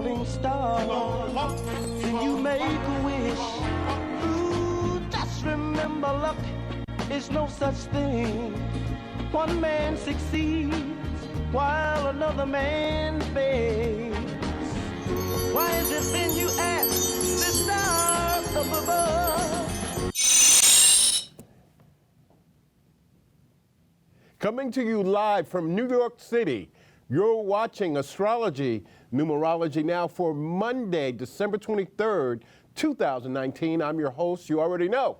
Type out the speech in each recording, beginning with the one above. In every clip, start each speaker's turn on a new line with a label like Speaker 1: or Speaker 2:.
Speaker 1: falling star. Can you make a wish? Ooh, just remember, luck is no such thing. One man succeeds while another man fails. Why is it then you ask the stars up above?
Speaker 2: Coming to you live from New York City, you're watching Astrology Numerology now for Monday, December 23rd, 2019. I'm your host, you already know.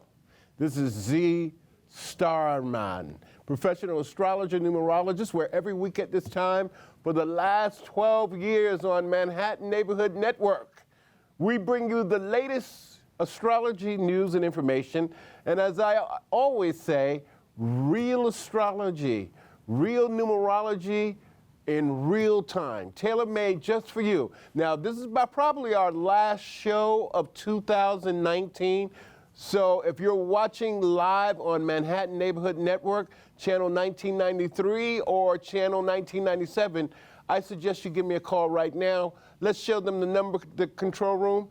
Speaker 2: This is Z Starman, professional astrologer, numerologist, where every week at this time for the last 12 years on Manhattan Neighborhood Network, we bring you the latest astrology news and information. And as I always say, real astrology, real numerology in real time, tailor-made just for you. Now, this is probably our last show of 2019. So if you're watching live on Manhattan Neighborhood Network, channel 1993 or channel 1997, I suggest you give me a call right now. Let's show them the number, the control room,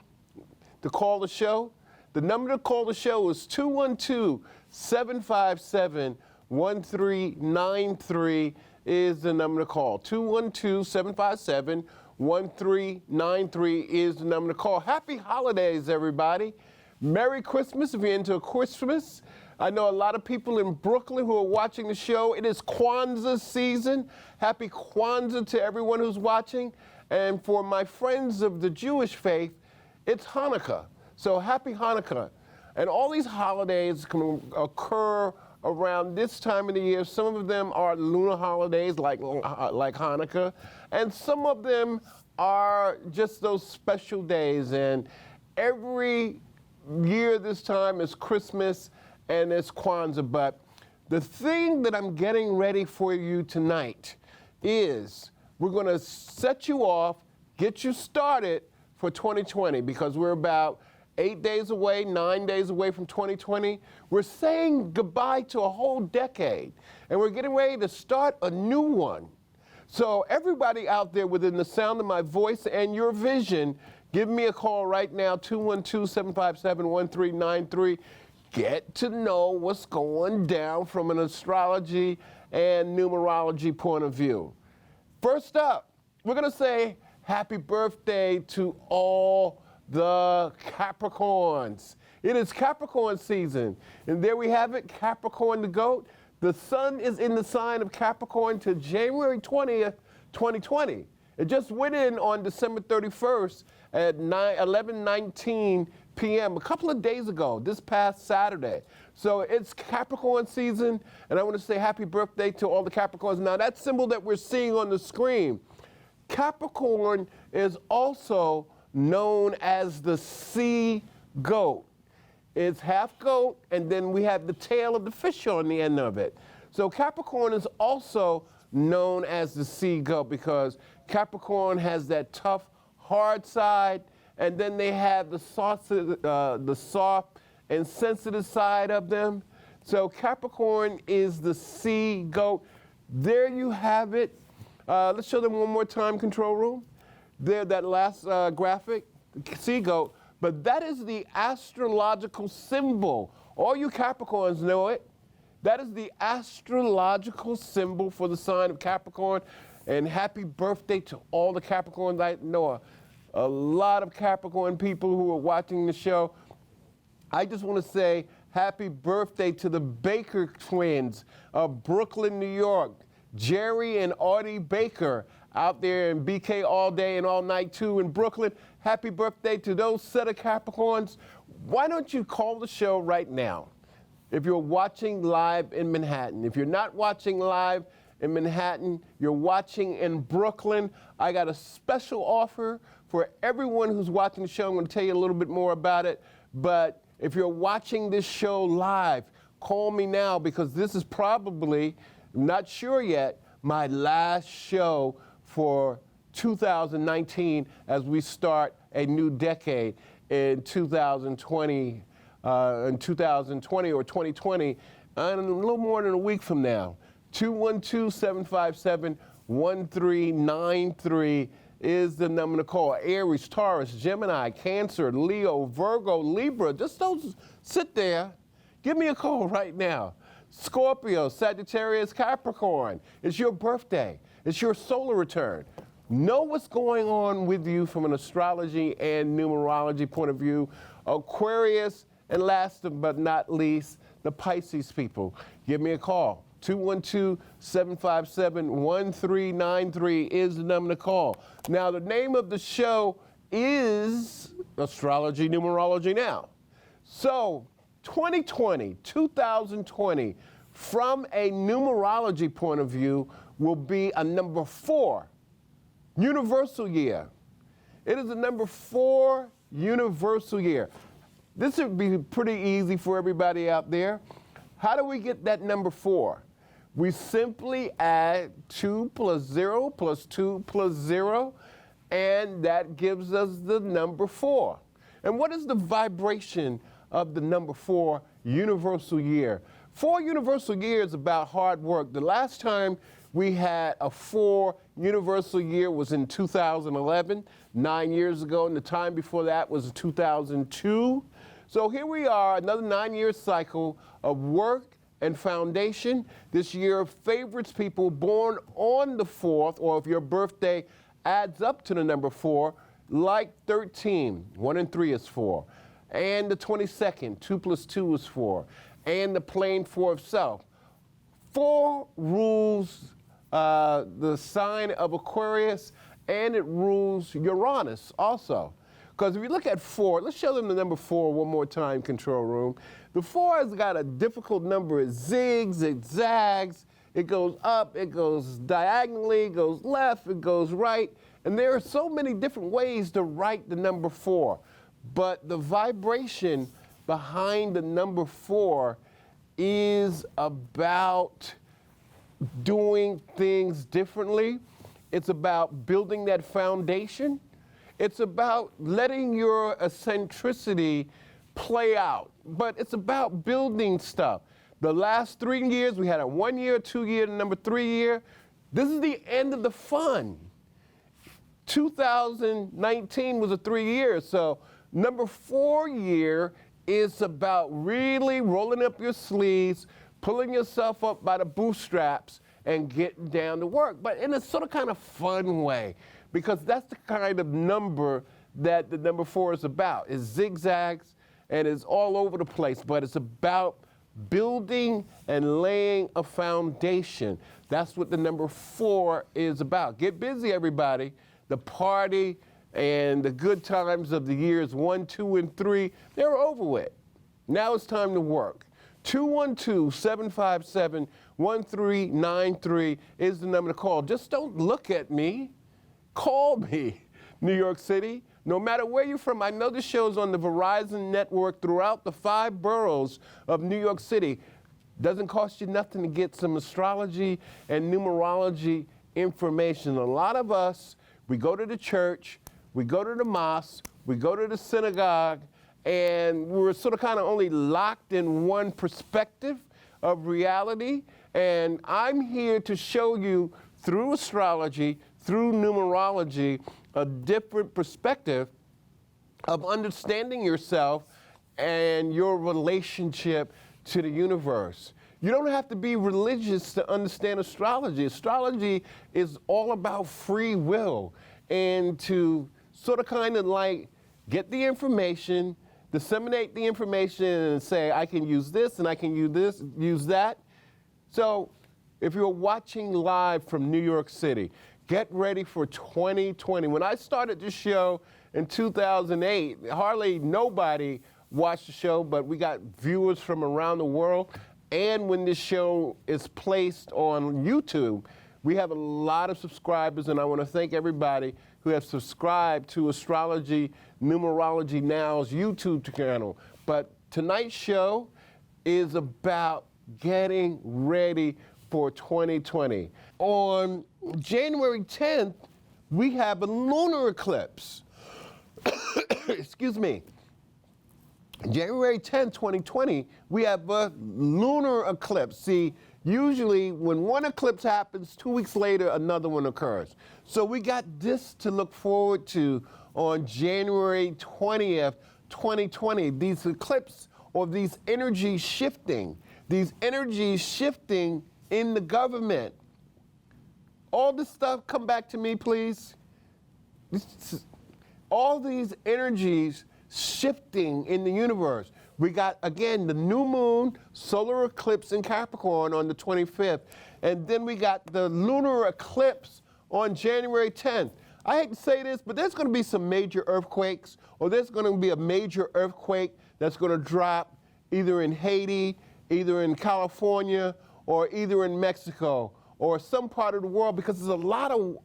Speaker 2: to call the show. The number to call the show is 212-757-1393 is the number to call. 212-757-1393 is the number to call. Happy holidays, everybody. Merry Christmas if you're into Christmas. I know a lot of people in Brooklyn who are watching the show. It is Kwanzaa season. Happy Kwanzaa to everyone who's watching. And for my friends of the Jewish faith, it's Hanukkah. So happy Hanukkah. And all these holidays can occur around this time of the year. Some of them are lunar holidays like Hanukkah, and some of them are just those special days. And every year this time is Christmas and it's Kwanzaa. But the thing that I'm getting ready for you tonight is we're going to set you off, get you started for 2020, because we're about 8 days away, 9 days away from 2020. We're saying goodbye to a whole decade, and we're getting ready to start a new one. So everybody out there within the sound of my voice and your vision, give me a call right now, 212-757-1393. Get to know what's going down from an astrology and numerology point of view. First up, we're going to say happy birthday to all the Capricorns. It is Capricorn season. And there we have it, Capricorn the GOAT. The sun is in the sign of Capricorn to January 20th, 2020. It just went in on December 31st at 11:19 p.m. a couple of days ago, this past Saturday. So it's Capricorn season, and I want to say happy birthday to all the Capricorns. Now, that symbol that we're seeing on the screen, Capricorn is also known as the sea goat. It's half goat, and then we have the tail of the fish on the end of it. So Capricorn is also known as the sea goat because Capricorn has that tough, hard side, and then they have the soft and sensitive side of them. So Capricorn is the sea goat. There you have it. Let's show them one more time, control room. There, that last graphic, sea goat. But that is the astrological symbol. All you Capricorns know it. That is the astrological symbol for the sign of Capricorn. And happy birthday to all the Capricorns. I know a lot of Capricorn people who are watching the show. I just want to say happy birthday to the Baker twins of Brooklyn, New York. Jerry and Artie Baker out there in BK all day and all night too in Brooklyn. Happy birthday to those set of Capricorns. Why don't you call the show right now if you're watching live in Manhattan? If you're not watching live in Manhattan, you're watching in Brooklyn, I got a special offer for everyone who's watching the show. I'm going to tell you a little bit more about it. But if you're watching this show live, call me now, because this is probably, I'm not sure yet, my last show for 2019 as we start a new decade in 2020 or 2020, and a little more than a week from now. 212-757-1393 is the number to call. Aries, Taurus, Gemini, Cancer, Leo, Virgo, Libra. Just don't sit there. Give me a call right now. Scorpio, Sagittarius, Capricorn. It's your birthday. It's your solar return. Know what's going on with you from an astrology and numerology point of view. Aquarius, and last but not least, the Pisces people. Give me a call. 212-757-1393 is the number to call. Now, the name of the show is Astrology Numerology Now. So, 2020, from a numerology point of view, will be a number 4 universal year. It is a number 4 universal year. This would be pretty easy for everybody out there. How do we get that number 4? We simply add 2 plus 0 plus 2 plus 0, and that gives us the number 4. And what is the vibration of the number 4 universal year? 4 universal years is about hard work. The last time we had a 4 universal year was in 2011, 9 years ago, and the time before that was 2002. So here we are, another 9-year cycle of work and foundation. This year favorites people born on the 4th, or if your birthday adds up to the number 4, like 13, 1 and 3 is 4, and the 22nd, 2 plus 2 is 4, and the plane 4 itself. 4 rules the sign of Aquarius, and it rules Uranus also. Because if you look at 4, let's show them the number 4 one more time, control room. The 4 has got a difficult number. It zigs, it zags, it goes up, it goes diagonally, it goes left, it goes right. And there are so many different ways to write the number 4. But the vibration behind the number 4 is about doing things differently. It's about building that foundation. It's about letting your eccentricity play out, but it's about building stuff. The last 3 years, we had a 1 year, 2 year, and number 3 year. This is the end of the fun. 2019 was a 3 years, so number 4 year is about really rolling up your sleeves, pulling yourself up by the bootstraps, and getting down to work, but in a sort of kind of fun way, because that's the kind of number that the number 4 is about. It zigzags and it's all over the place, but it's about building and laying a foundation. That's what the number 4 is about. Get busy, everybody. The party and the good times of the years 1, 2, and 3, they're over with. Now it's time to work. 212-757-1393 is the number to call. Just don't look at me. Call me, New York City. No matter where you're from, I know the show's on the Verizon network throughout the 5 boroughs of New York City. Doesn't cost you nothing to get some astrology and numerology information. A lot of us, we go to the church, we go to the mosque, we go to the synagogue, and we're sort of kind of only locked in one perspective of reality. And I'm here to show you through astrology, through numerology, a different perspective of understanding yourself and your relationship to the universe. You don't have to be religious to understand astrology. Astrology is all about free will and to sort of kind of like get the information, disseminate the information and say, I can use this and I can use this, use that. So if you're watching live from New York City, get ready for 2020. When I started this show in 2008, hardly nobody watched the show, but we got viewers from around the world. And when this show is placed on YouTube, we have a lot of subscribers, and I want to thank everybody who have subscribed to Astrology Numerology Now's YouTube channel. But tonight's show is about getting ready for 2020. On January 10th, we have a lunar eclipse. Excuse me. January 10th, 2020, we have a lunar eclipse. See, Usually, when one eclipse happens, 2 weeks later, another one occurs. So we got this to look forward to on January 20th, 2020. These eclipses, or these energies shifting in the government. All this stuff, come back to me, please. All these energies shifting in the universe. We got, again, the new moon, solar eclipse in Capricorn on the 25th. And then we got the lunar eclipse on January 10th. I hate to say this, but there's going to be some major earthquakes, or there's going to be a major earthquake that's going to drop either in Haiti, either in California, or either in Mexico, or some part of the world, because there's a lot of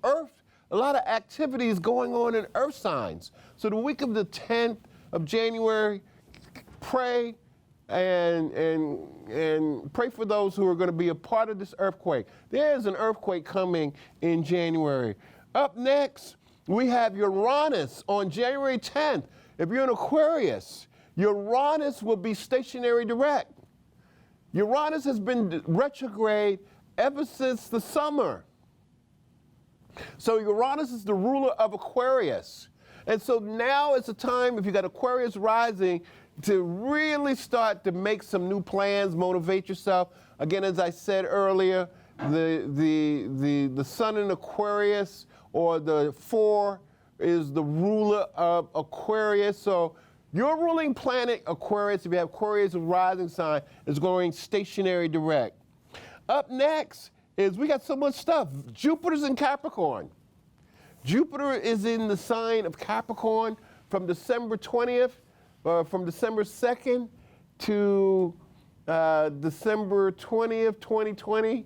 Speaker 2: activities going on in earth signs. So the week of the 10th of January, pray and pray for those who are going to be a part of this earthquake. There is an earthquake coming in January. Up next, we have Uranus on January 10th. If you're an Aquarius, Uranus will be stationary direct. Uranus has been retrograde ever since the summer. So Uranus is the ruler of Aquarius. And so now is the time, if you got Aquarius rising, to really start to make some new plans, motivate yourself. Again, as I said earlier, the sun in Aquarius, or the 4, is the ruler of Aquarius. So your ruling planet, Aquarius, if you have Aquarius as rising sign, is going stationary direct. Up next is, we got so much stuff. Jupiter's in Capricorn. Jupiter is in the sign of Capricorn from December 20th, from December 2nd to December 20th, 2020.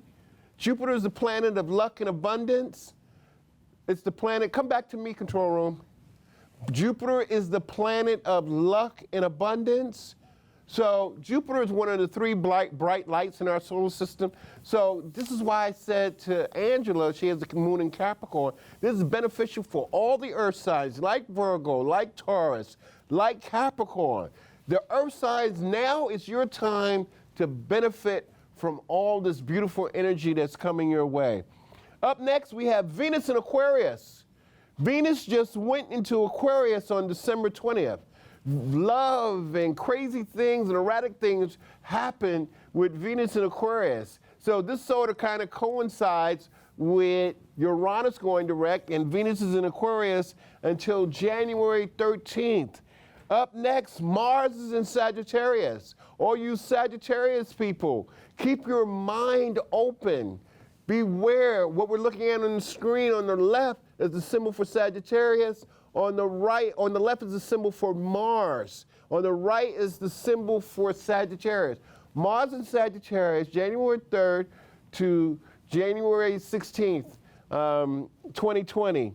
Speaker 2: Jupiter is the planet of luck and abundance. It's the planet, come back to me, control room. Jupiter is the planet of luck and abundance. So Jupiter is one of the 3 bright lights in our solar system. So this is why I said to Angela, she has the moon in Capricorn, this is beneficial for all the earth signs, like Virgo, like Taurus, like Capricorn. The earth signs, now is your time to benefit from all this beautiful energy that's coming your way. Up next, we have Venus in Aquarius. Venus just went into Aquarius on December 20th. Love and crazy things and erratic things happen with Venus in Aquarius. So this sort of kind of coincides with Uranus going direct, and Venus is in Aquarius until January 13th. Up next, Mars is in Sagittarius. All you Sagittarius people, keep your mind open. Beware. What we're looking at on the screen on the left is the symbol for Sagittarius. On the right, on the left is the symbol for Mars. On the right is the symbol for Sagittarius. Mars in Sagittarius, January 3rd to January 16th, 2020.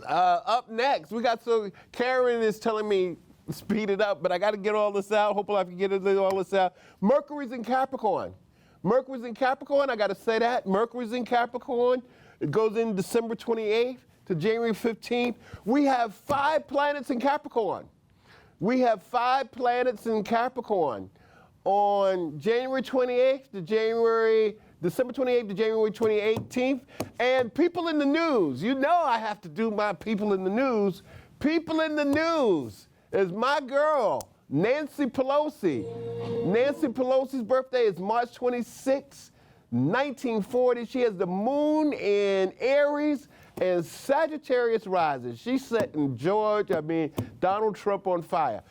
Speaker 2: Up next, we got, so Karen is telling me speed it up, but I got to get all this out. Hopefully I can get all this out. Mercury's in Capricorn. Mercury's in Capricorn, I got to say that. Mercury's in Capricorn. It goes in December 28th to January 15th. We have 5 planets in Capricorn. We have 5 planets in Capricorn. On January 28th to December 28th to January 2018th. And people in the news, you know I have to do my people in the news. People in the news is my girl, Nancy Pelosi. Nancy Pelosi's birthday is March 26, 1940. She has the moon in Aries and Sagittarius rising. She's setting Donald Trump on fire.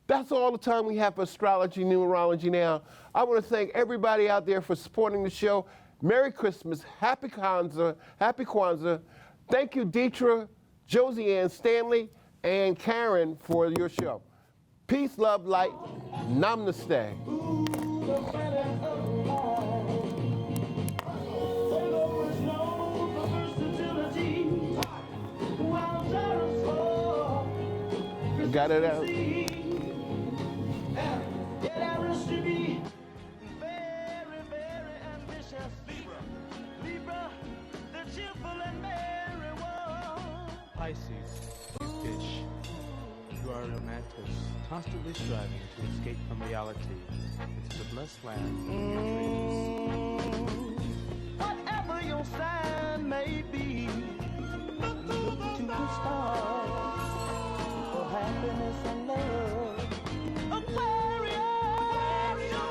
Speaker 2: That's all the time we have for astrology, numerology now. I want to thank everybody out there for supporting the show. Merry Christmas, Happy Kwanzaa, Happy Kwanzaa. Thank you, Deetra, Josie Ann Stanley, and Karen for your show. Peace, love, light, namaste. Got it out?
Speaker 3: Pisces, you fish. You are are romantics, constantly striving to escape from reality into the blessed land of your dreams.
Speaker 1: Whatever your sign may be, look to the stars for happiness and love.